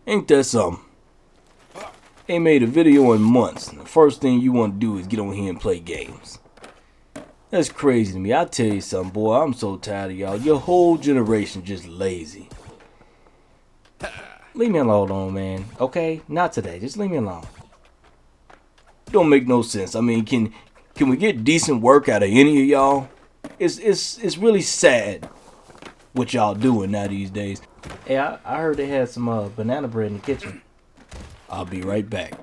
Ain't that something? Ain't made a video in months, and the first thing you want to do is get on here and play games. That's crazy to me. I tell you something, boy, I'm so tired of y'all. Your whole generation just lazy. Leave me alone, man. Okay? Not today. Just leave me alone. Don't make no sense. I mean, can we get decent work out of any of y'all? It's really sad what y'all doing now these days. Hey, I heard they had some banana bread in the kitchen. I'll be right back.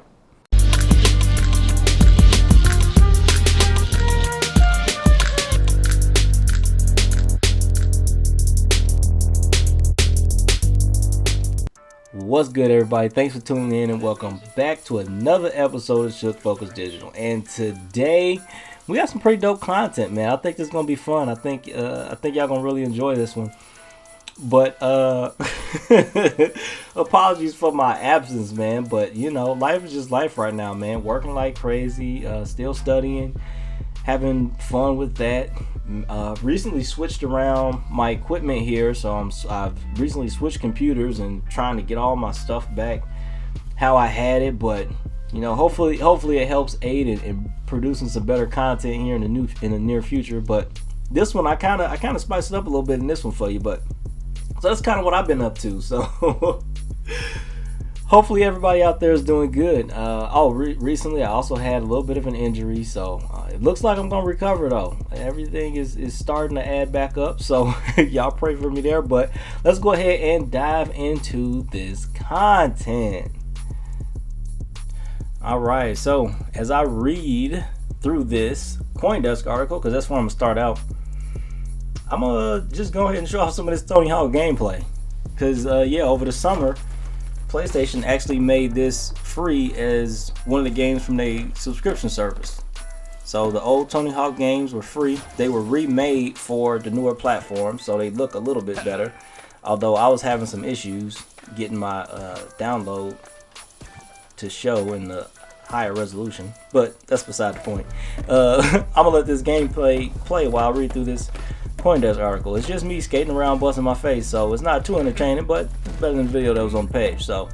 What's good, everybody? Thanks for tuning in and welcome back to another episode of ShookFocuz Digital. And today we got some pretty dope content, man. I think this is gonna be fun. I think y'all gonna really enjoy this one. But apologies for my absence, man. But you know, life is just life right now, man. Working like crazy, still studying, having fun with that. Recently switched around my equipment here, so I've recently switched computers and trying to get all my stuff back how I had it. But you know, hopefully it helps aid in producing some better content here in the near future. But this one I kind of spiced it up a little bit in this one for you. But so that's kind of what I've been up to. So hopefully everybody out there is doing good. Recently I also had a little bit of an injury, so it looks like I'm gonna recover though. Everything is starting to add back up, so y'all pray for me there. But let's go ahead and dive into this content. Alright, so as I read through this CoinDesk article, because that's where I'm gonna start out, I'm gonna just go ahead and show off some of this Tony Hawk gameplay. Because over the summer, PlayStation actually made this free as one of the games from their subscription service. So the old Tony Hawk games were free. They were remade for the newer platform, so they look a little bit better. Although I was having some issues getting my download to show in the higher resolution, but that's beside the point. I'm gonna let this gameplay play while I read through this CoinDesk article. It's just me skating around busting my face, so it's not too entertaining, but it's better than the video that was on the page. So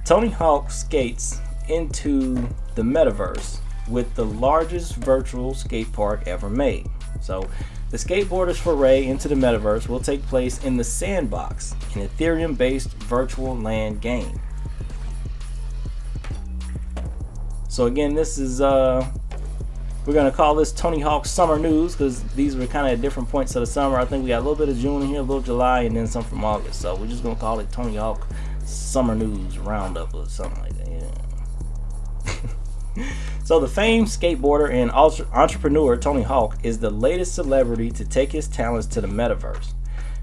Tony Hawk skates into the Metaverse with the largest virtual skate park ever made. So the skateboarders' foray into the Metaverse will take place in the Sandbox, an Ethereum-based virtual land game. So again, this is we're going to call this Tony Hawk Summer News because these were kind of at different points of the summer. I think we got a little bit of June in here, a little July, and then some from August. So we're just going to call it Tony Hawk Summer News Roundup or something like that. Yeah. So the famed skateboarder and entrepreneur Tony Hawk is the latest celebrity to take his talents to the Metaverse,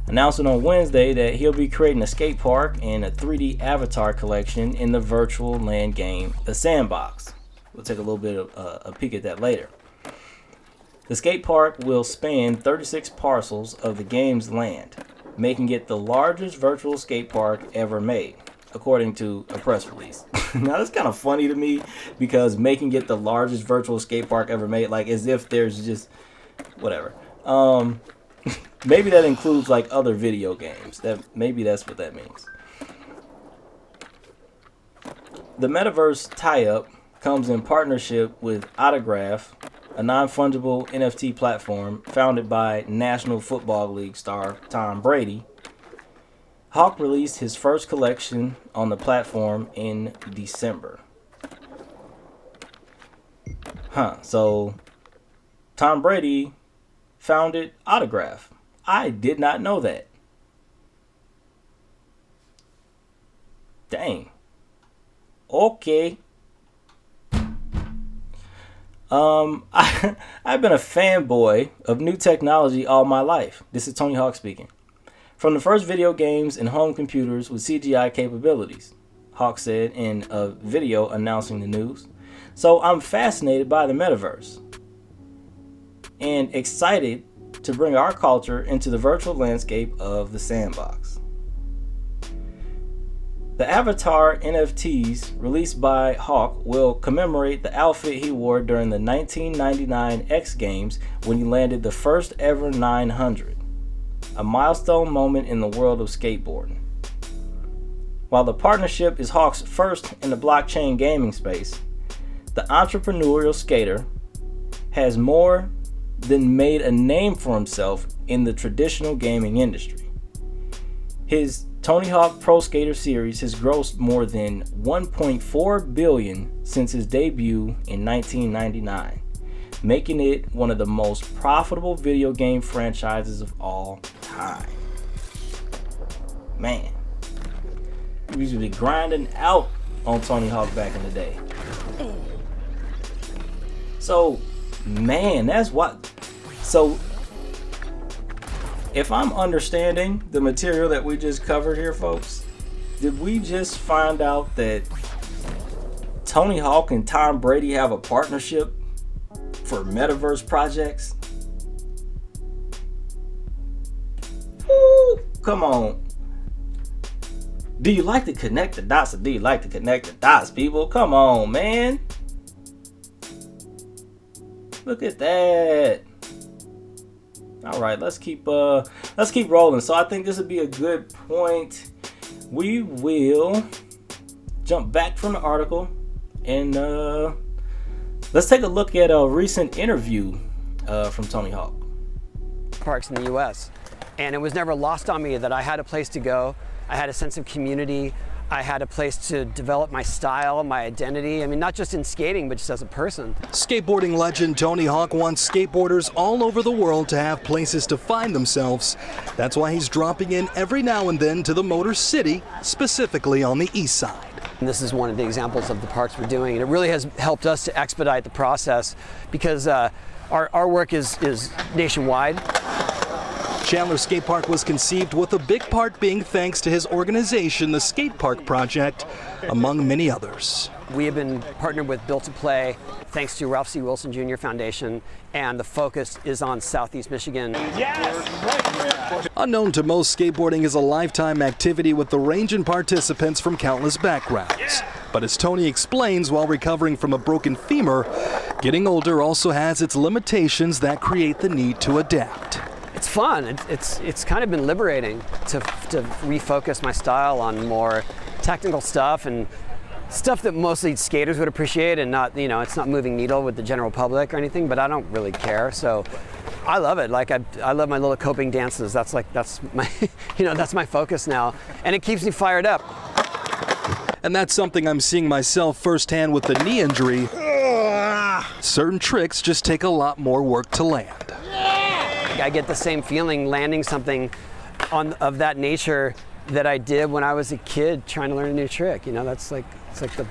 announcing on Wednesday that he'll be creating a skate park and a 3D avatar collection in the virtual land game, The Sandbox. We'll take a little bit of a peek at that later. The skate park will span 36 parcels of the game's land, making it the largest virtual skate park ever made, according to a press release. Now that's kind of funny to me because making it the largest virtual skate park ever made, like as if there's just whatever. Maybe that includes like other video games. Maybe that's what that means. The Metaverse tie-up comes in partnership with Autograph, a non-fungible NFT platform founded by National Football League star Tom Brady. Hawk released his first collection on the platform in December. So Tom Brady founded Autograph. I did not know that. Dang. Okay. I've been a fanboy of new technology all my life. This is Tony Hawk speaking. From the first video games and home computers with CGI capabilities, Hawk said in a video announcing the news. So I'm fascinated by the Metaverse and excited to bring our culture into the virtual landscape of the Sandbox. The Avatar NFTs released by Hawk will commemorate the outfit he wore during the 1999 X Games when he landed the first ever 900, a milestone moment in the world of skateboarding. While the partnership is Hawk's first in the blockchain gaming space, the entrepreneurial skater has more than made a name for himself in the traditional gaming industry. His Tony Hawk Pro Skater series has grossed more than $1.4 billion since his debut in 1999, making it one of the most profitable video game franchises of all time. Man, we used to be grinding out on Tony Hawk back in the day. So, man, that's what. So, if I'm understanding the material that we just covered here, folks, did we just find out that Tony Hawk and Tom Brady have a partnership for Metaverse projects? Woo, come on. Do you like to connect the dots, or do you like to connect the dots, people? Come on, man. Look at that. All right, let's keep rolling. So I think this would be a good point. We will jump back from the article and let's take a look at a recent interview from Tony Hawk. Parks in the U.S. And it was never lost on me that I had a place to go. I had a sense of community. I had a place to develop my style, my identity. I mean, not just in skating, but just as a person. Skateboarding legend Tony Hawk wants skateboarders all over the world to have places to find themselves. That's why he's dropping in every now and then to the Motor City, specifically on the east side. And this is one of the examples of the parks we're doing, and it really has helped us to expedite the process because our work is nationwide. Chandler Skate Park was conceived with a big part being thanks to his organization, the Skate Park Project, among many others. We have been partnered with Built to Play thanks to Ralph C. Wilson Jr. Foundation, and the focus is on Southeast Michigan. Yes! Unknown to most, skateboarding is a lifetime activity with the range and participants from countless backgrounds. But as Tony explains while recovering from a broken femur, getting older also has its limitations that create the need to adapt. It's fun. It's kind of been liberating to refocus my style on more technical stuff and stuff that mostly skaters would appreciate, and not, you know, it's not moving needle with the general public or anything, but I don't really care. So I love it. Like I love my little coping dances. That's my that's my focus now, and it keeps me fired up. And that's something I'm seeing myself firsthand with the knee injury. Certain tricks just take a lot more work to land. I get the same feeling landing something of that nature that I did when I was a kid trying to learn a new trick. You know, it's like the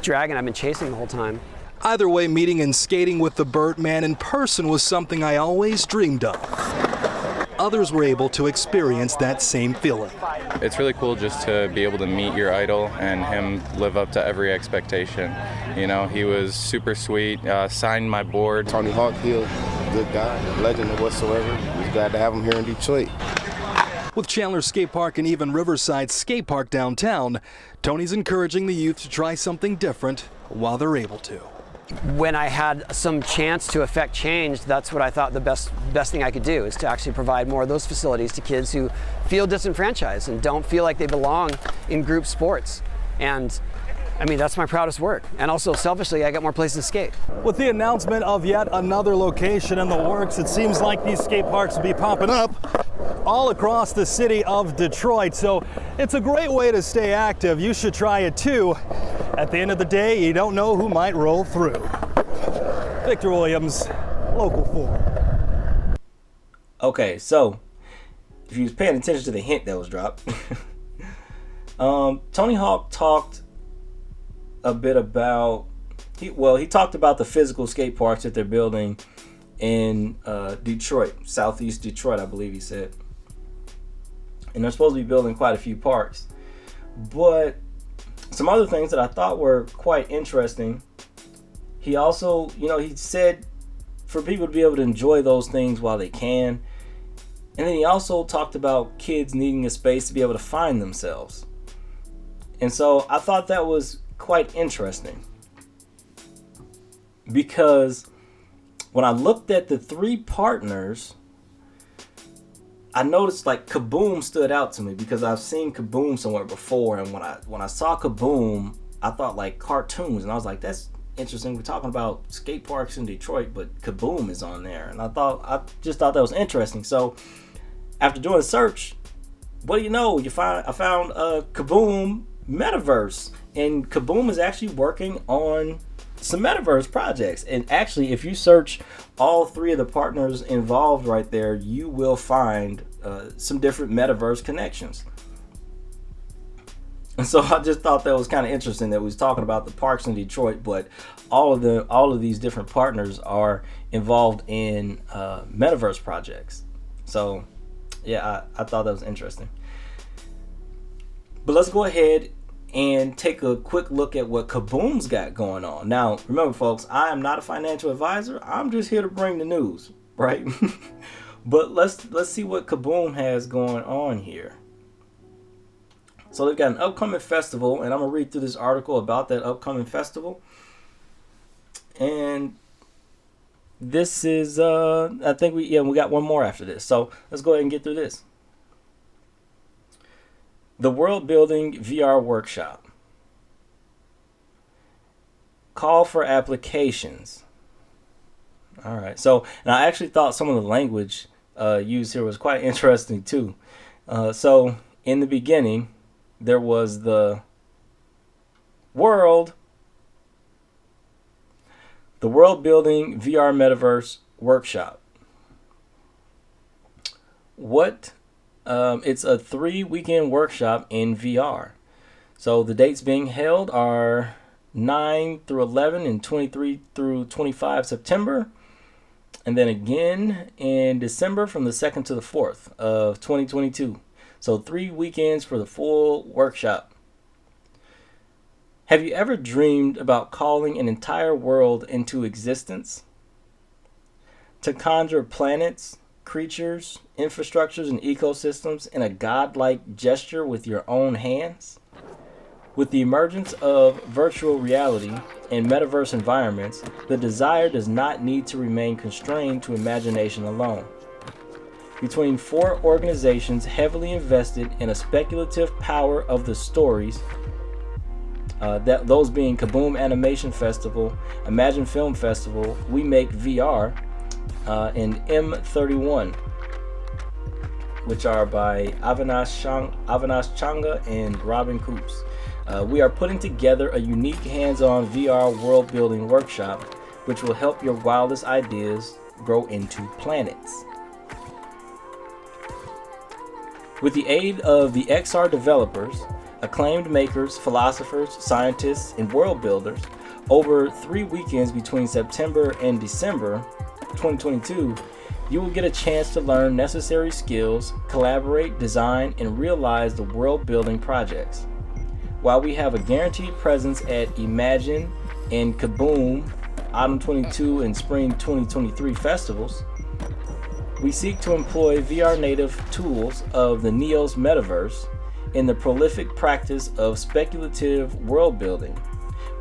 dragon I've been chasing the whole time. Either way, meeting and skating with the Birdman in person was something I always dreamed of. Others were able to experience that same feeling. It's really cool just to be able to meet your idol and him live up to every expectation. You know, he was super sweet, signed my board. Tony Hawk, he's a good guy, legend whatsoever. We're glad to have him here in Detroit. With Chandler Skate Park and even Riverside Skate Park downtown, Tony's encouraging the youth to try something different while they're able to. When I had some chance to affect change, that's what I thought the best thing I could do, is to actually provide more of those facilities to kids who feel disenfranchised and don't feel like they belong in group sports. And I mean, that's my proudest work. And also, selfishly, I got more places to skate. With the announcement of yet another location in the works, it seems like these skate parks will be popping up all across the city of Detroit. So it's a great way to stay active. You should try it too. At the end of the day, you don't know who might roll through. Victor Williams, Local 4. Okay, so if you was paying attention to the hint that was dropped, Tony Hawk talked a bit about, he talked about the physical skate parks that they're building in Detroit, Southeast Detroit, I believe he said. And they're supposed to be building quite a few parks. But some other things that I thought were quite interesting. He also, he said for people to be able to enjoy those things while they can. And then he also talked about kids needing a space to be able to find themselves. And so I thought that was quite interesting, because when I looked at the three partners, I noticed like Kaboom stood out to me because I've seen Kaboom somewhere before, and when I saw Kaboom, I thought like cartoons, and I was like, that's interesting. We're talking about skate parks in Detroit, but Kaboom is on there, and I just thought that was interesting. So after doing a search, what do you know? I found Kaboom Metaverse, and Kaboom is actually working on some Metaverse projects. And actually, if you search all three of the partners involved right there, you will find some different Metaverse connections. And so I just thought that was kind of interesting that we was talking about the parks in Detroit, but all of these different partners are involved in Metaverse projects. So yeah, I thought that was interesting. But let's go ahead and take a quick look at what Kaboom's got going on. Now, remember folks, I am not a financial advisor. I'm just here to bring the news, right? But let's see what Kaboom has going on here. So they've got an upcoming festival, and I'm gonna read through this article about that upcoming festival. And this is I think we got one more after this. So let's go ahead and get through this. The World Building VR Workshop. Call for applications. All right. So, and I actually thought some of the language used here was quite interesting too. So, in the beginning, there was the World Building VR Metaverse Workshop. It's a 3-weekend workshop in VR. So the dates being held are 9 through 11 and 23 through 25 September. And then again in December from the 2nd to the 4th of 2022. So 3 weekends for the full workshop. Have you ever dreamed about calling an entire world into existence? To conjure planets, creatures, infrastructures, and ecosystems in a godlike gesture with your own hands? With the emergence of virtual reality and metaverse environments, the desire does not need to remain constrained to imagination alone. Between 4 organizations heavily invested in a speculative power of the stories, those being Kaboom Animation Festival, Imagine Film Festival, We Make VR, and M31, which are by Avinash Changa and Robin Coops. We are putting together a unique hands-on VR world building workshop which will help your wildest ideas grow into planets. With the aid of the XR developers, acclaimed makers, philosophers, scientists, and world builders, over 3 weekends between September and December 2022, you will get a chance to learn necessary skills, collaborate, design, and realize the world-building projects. While we have a guaranteed presence at Imagine and Kaboom Autumn 22 and Spring 2023 festivals, we seek to employ VR native tools of the Neos Metaverse in the prolific practice of speculative world building,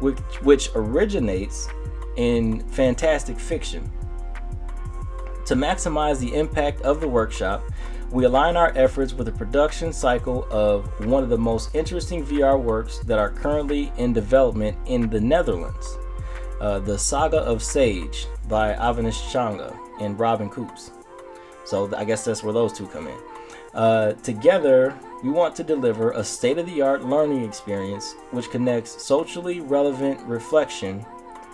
which originates in fantastic fiction. To maximize the impact of the workshop, we align our efforts with the production cycle of one of the most interesting VR works that are currently in development in the Netherlands, The Saga of Sage by Avinash Changa and Robin Coops. So I guess that's where those two come in. Together, we want to deliver a state-of-the-art learning experience which connects socially relevant reflection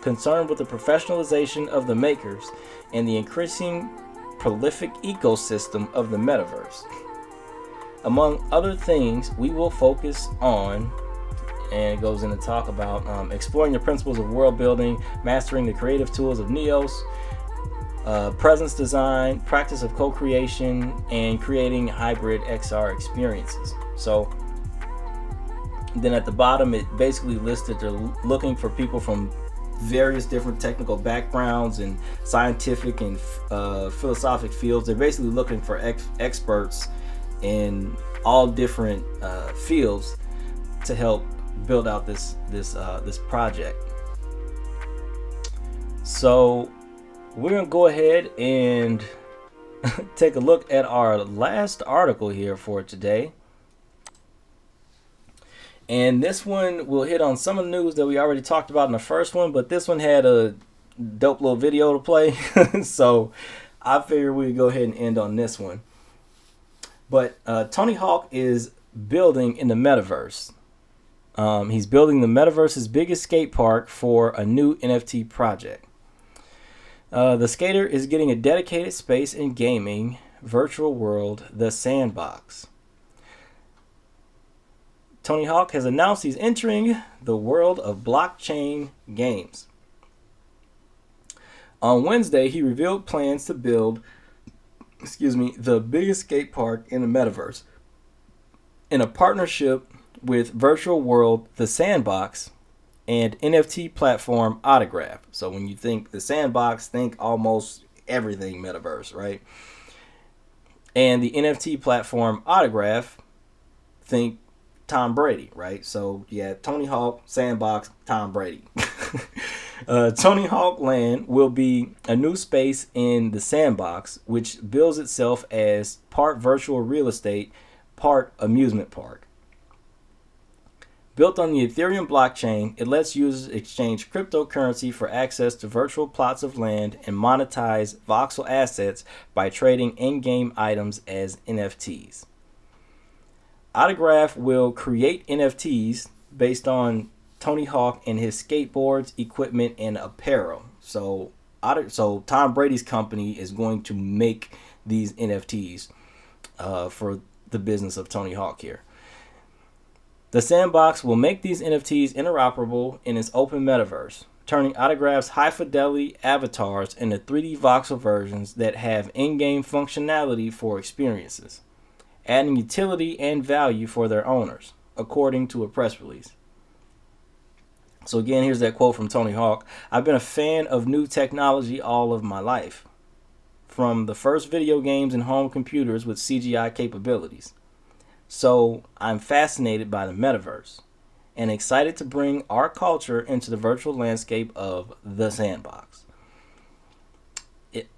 concerned with the professionalization of the makers and the increasing prolific ecosystem of the metaverse. Among other things, we will focus on, and it goes into talk about exploring the principles of world building, mastering the creative tools of Neos, presence design, practice of co-creation, and creating hybrid XR experiences. So then at the bottom, it basically listed they're looking for people from various different technical backgrounds and scientific and philosophic fields. They're basically looking for experts in all different fields to help build out this project. So we're gonna go ahead and take a look at our last article here for today. And this one will hit on some of the news that we already talked about in the first one, but this one had a dope little video to play. So I figured we'd go ahead and end on this one. But Tony Hawk is building in the Metaverse. He's building the Metaverse's biggest skate park for a new NFT project. The skater is getting a dedicated space in gaming virtual world, the Sandbox. Tony Hawk has announced he's entering the world of blockchain games. On Wednesday, he revealed plans to build, the biggest skate park in the Metaverse in a partnership with virtual world, the Sandbox, and NFT platform Autograph. So when you think the Sandbox, think almost everything Metaverse, right? And the NFT platform Autograph, think Tom Brady, right? So yeah, Tony Hawk, Sandbox, Tom Brady. Tony Hawk Land will be a new space in the Sandbox, which bills itself as part virtual real estate, part amusement park. Built on the Ethereum blockchain, it lets users exchange cryptocurrency for access to virtual plots of land and monetize voxel assets by trading in-game items as NFTs. Autograph will create NFTs based on Tony Hawk and his skateboards, equipment, and apparel. So Tom Brady's company is going to make these NFTs for the business of Tony Hawk here. The Sandbox will make these NFTs interoperable in its open metaverse, turning Autograph's high-fidelity avatars into 3D voxel versions that have in-game functionality for experiences, adding utility and value for their owners, according to a press release. So again, here's that quote from Tony Hawk. I've been a fan of new technology all of my life, from the first video games and home computers with CGI capabilities. So I'm fascinated by the metaverse and excited to bring our culture into the virtual landscape of the Sandbox.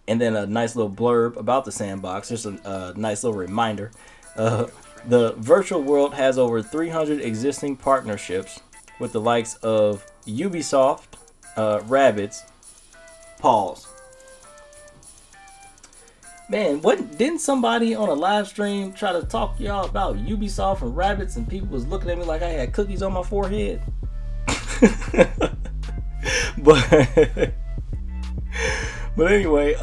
And then a nice little blurb about the Sandbox, just a nice little reminder. The virtual world has over 300 existing partnerships with the likes of Ubisoft, Rabbids, Pause. Man, didn't somebody on a live stream try to talk to y'all about Ubisoft and Rabbids, and people was looking at me like I had cookies on my forehead? But anyway,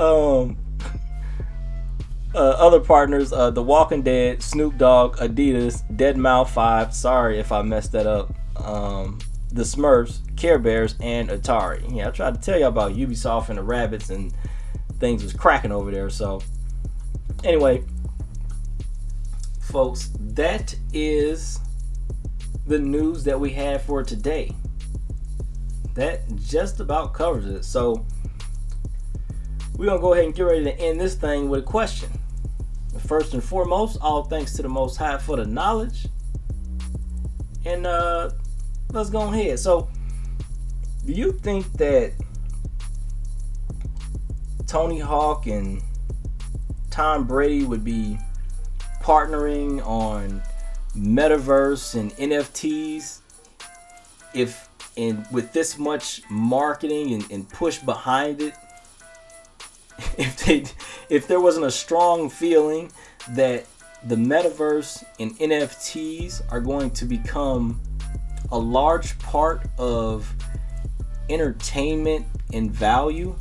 other partners, The Walking Dead, Snoop Dogg, Adidas, Deadmau5, sorry if I messed that up, the Smurfs, Care Bears, and Atari. Yeah, I tried to tell you about Ubisoft and the Rabbids, and things was cracking over there. So anyway, folks, that is the news that we have for today. That just about covers it. So we're gonna go ahead and get ready to end this thing with a question. First and foremost, all thanks to the Most High for the knowledge. And let's go ahead. So do you think that Tony Hawk and Tom Brady would be partnering on Metaverse and NFTs with this much marketing and push behind it? If there wasn't a strong feeling that the Metaverse and NFTs are going to become a large part of entertainment and value?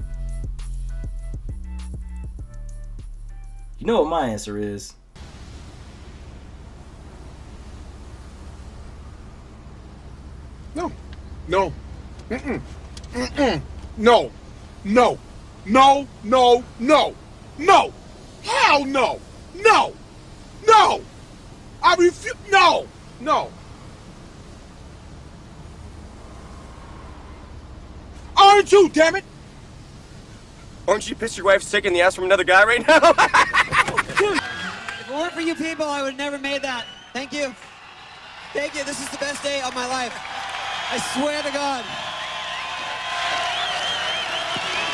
You know what my answer is? No. No. Mm-mm. Mm-mm. No. No. No. No. No. No. Hell no. No. No. I refuse. No. No. Aren't you, damn it? Aren't you pissed your wife's taking the ass from another guy right now? If it weren't for you people, I would have never made that. Thank you. Thank you. This is the best day of my life. I swear to God.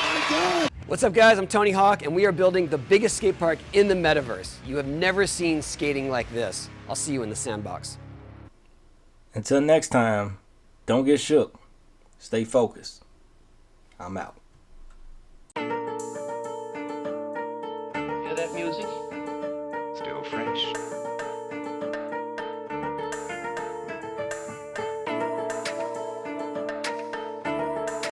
Oh my God. What's up guys, I'm Tony Hawk and we are building the biggest skate park in the metaverse. You have never seen skating like this. I'll see you in the sandbox. Until next time, don't get shook. Stay focused. I'm out. Hear that music?